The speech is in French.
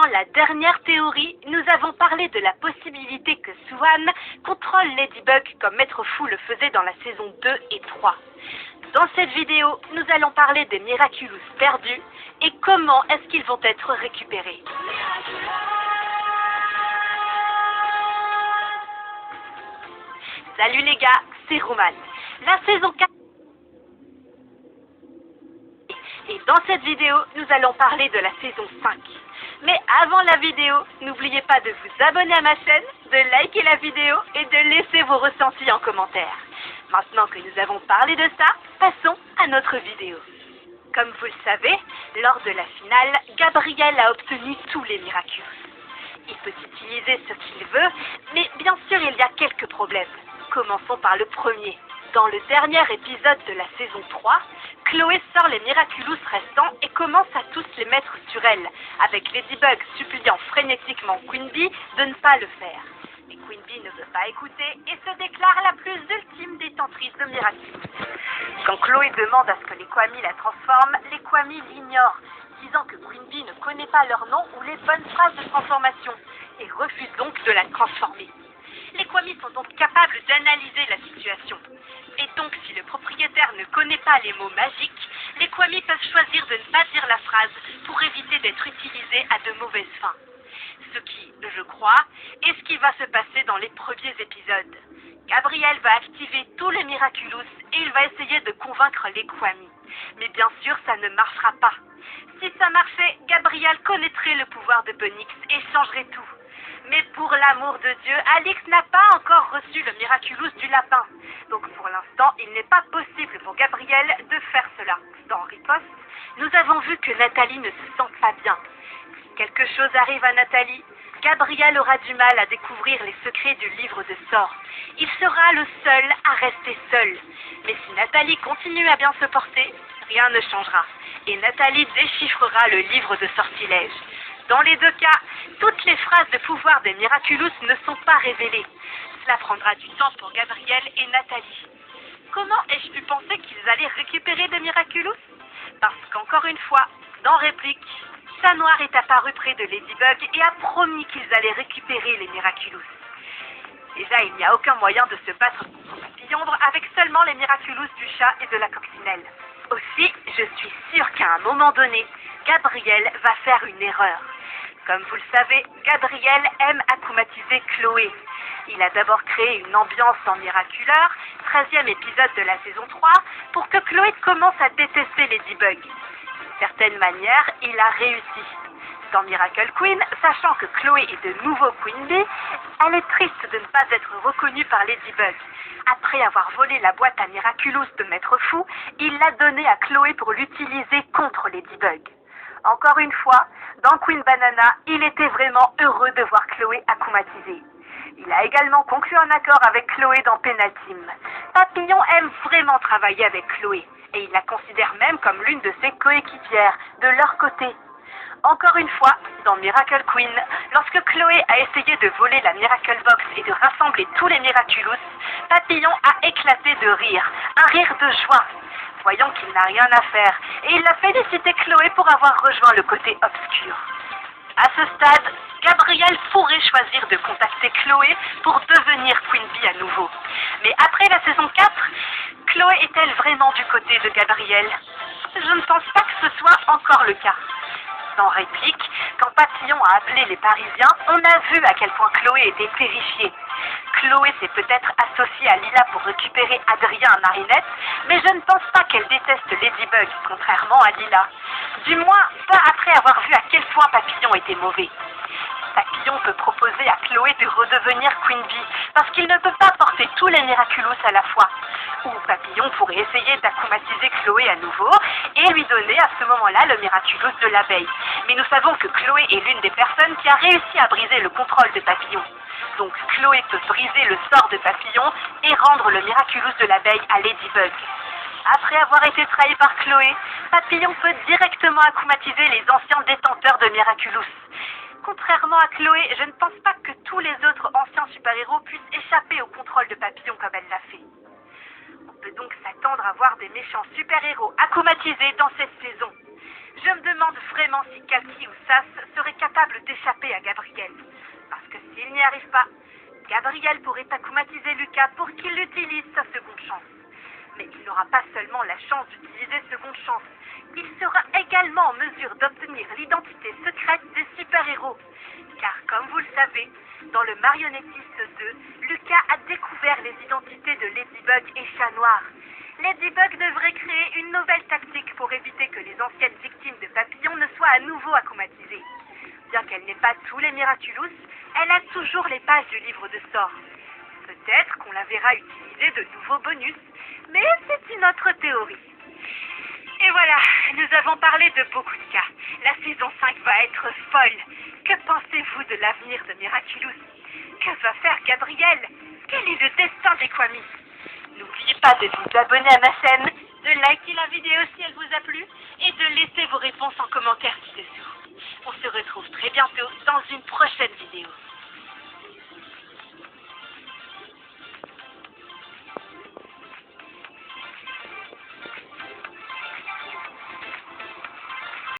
la dernière théorie, nous avons parlé de la possibilité que Swan contrôle Ladybug comme Maître Fou le faisait dans la saison 2 et 3. Dans cette vidéo, nous allons parler des Miraculous perdus et comment est-ce qu'ils vont être récupérés. Salut les gars, c'est Roman. La saison 4. Et dans cette vidéo, nous allons parler de la saison 5. Mais avant la vidéo, n'oubliez pas de vous abonner à ma chaîne, de liker la vidéo et de laisser vos ressentis en commentaire. Maintenant que nous avons parlé de ça, passons à notre vidéo. Comme vous le savez, lors de la finale, Gabriel a obtenu tous les Miraculous. Il peut utiliser ce qu'il veut, mais bien sûr il y a quelques problèmes. Commençons par le premier. Dans le dernier épisode de la saison 3, Chloé sort les Miraculous restants et commence à tous les mettre sur elle, avec Ladybug suppliant frénétiquement Queen Bee de ne pas le faire. Mais Queen Bee ne veut pas écouter et se déclare la plus ultime détentrice de Miraculous. Quand Chloé demande à ce que les Kwami la transforment, les Kwami l'ignorent, disant que Queen Bee ne connaît pas leur nom ou les bonnes phrases de transformation, et refuse donc de la transformer. Les Kwami sont donc capables d'analyser la situation. Et donc, si le propriétaire ne connaît pas les mots magiques, les Kwami peuvent choisir de ne pas dire la phrase pour éviter d'être utilisés à de mauvaises fins. Ce qui, je crois, est ce qui va se passer dans les premiers épisodes. Gabriel va activer tous les Miraculous et il va essayer de convaincre les Kwami. Mais bien sûr, ça ne marchera pas. Si ça marchait, Gabriel connaîtrait le pouvoir de Bunnyx et changerait tout. Mais pour l'amour de Dieu, Alix n'a pas encore reçu le Miraculous du lapin. Donc pour l'instant, il n'est pas possible pour Gabriel de faire cela. Dans Riposte, nous avons vu que Nathalie ne se sent pas bien. Si quelque chose arrive à Nathalie, Gabriel aura du mal à découvrir les secrets du livre de sorts. Il sera le seul à rester seul. Mais si Nathalie continue à bien se porter, rien ne changera. Et Nathalie déchiffrera le livre de sortilèges. Dans les deux cas, toutes les phrases de pouvoir des Miraculous ne sont pas révélées. Cela prendra du temps pour Gabriel et Nathalie. Comment ai-je pu penser qu'ils allaient récupérer des Miraculous? Parce qu'encore une fois, dans Réplique, Chat Noir est apparu près de Ladybug et a promis qu'ils allaient récupérer les Miraculous. Déjà, il n'y a aucun moyen de se battre contre Papillombre avec seulement les Miraculous du chat et de la coccinelle. Aussi, je suis sûre qu'à un moment donné, Gabriel va faire une erreur. Comme vous le savez, Gabriel aime akumatiser Chloé. Il a d'abord créé une ambiance en Miraculeur, 13e épisode de la saison 3, pour que Chloé commence à détester Ladybug. D'une certaine manière, il a réussi. Dans Miracle Queen, sachant que Chloé est de nouveau Queen Bee, elle est triste de ne pas être reconnue par Ladybug. Après avoir volé la boîte à Miraculous de Maître Fou, il l'a donnée à Chloé pour l'utiliser contre Ladybug. Encore une fois, dans Queen Banana, il était vraiment heureux de voir Chloé akumatisée. Il a également conclu un accord avec Chloé dans Penultime. Papillon aime vraiment travailler avec Chloé, et il la considère même comme l'une de ses coéquipières, de leur côté. Encore une fois, dans Miracle Queen, lorsque Chloé a essayé de voler la Miracle Box et de rassembler tous les Miraculous, Papillon a éclaté de rire, un rire de joie, voyant qu'il n'a rien à faire, et il a félicité Chloé pour avoir rejoint le côté obscur. À ce stade, Gabriel pourrait choisir de contacter Chloé pour devenir Queen Bee à nouveau. Mais après la saison 4, Chloé est-elle vraiment du côté de Gabriel? Je ne pense pas que ce soit encore le cas. Dans Réplique, quand Papillon a appelé les Parisiens, on a vu à quel point Chloé était terrifiée. Chloé s'est peut-être associée à Lila pour récupérer Adrien à Marinette, mais je ne pense pas qu'elle déteste Ladybug, contrairement à Lila. Du moins, pas après avoir vu à quel point Papillon était mauvais. Papillon peut proposer à Chloé de redevenir Queen Bee, parce qu'il ne peut pas porter tous les Miraculous à la fois. Ou Papillon pourrait essayer d'akumatiser Chloé à nouveau et lui donner à ce moment-là le Miraculous de l'abeille. Mais nous savons que Chloé est l'une des personnes qui a réussi à briser le contrôle de Papillon. Donc Chloé peut briser le sort de Papillon et rendre le Miraculous de l'abeille à Ladybug. Après avoir été trahi par Chloé, Papillon peut directement akumatiser les anciens détenteurs de Miraculous. Contrairement à Chloé, je ne pense pas que tous les autres anciens super-héros puissent échapper au contrôle de Papillon comme elle l'a fait. On peut donc s'attendre à voir des méchants super-héros akumatisés dans cette saison. Je me demande vraiment si Kaki ou Sas serait capable d'échapper à Gabriel. Parce que s'il n'y arrive pas, Gabriel pourrait akumatiser Lucas pour qu'il utilise sa seconde chance. Mais il n'aura pas seulement la chance d'utiliser seconde chance, il sera également en mesure d'obtenir l'identité secrète des super-héros. Car comme vous le savez, dans le Marionnettiste 2, Lucas a découvert les identités de Ladybug et Chat Noir. Ladybug devrait créer une nouvelle tactique pour éviter que les anciennes victimes de Papillon ne soient à nouveau akumatisées. Bien qu'elle n'ait pas tous les Miraculous, elle a toujours les pages du livre de sorts. Peut-être qu'on la verra utiliser de nouveaux bonus, mais c'est une autre théorie. Et voilà, nous avons parlé de beaucoup de cas. La saison 5 va être folle. Que pensez-vous de l'avenir de Miraculous? Que va faire Gabriel? Quel est le destin des Kwami? N'oubliez pas de vous abonner à ma chaîne, de liker la vidéo si elle vous a plu et de laisser vos réponses en commentaire ci-dessous. On se retrouve très bientôt dans une prochaine vidéo.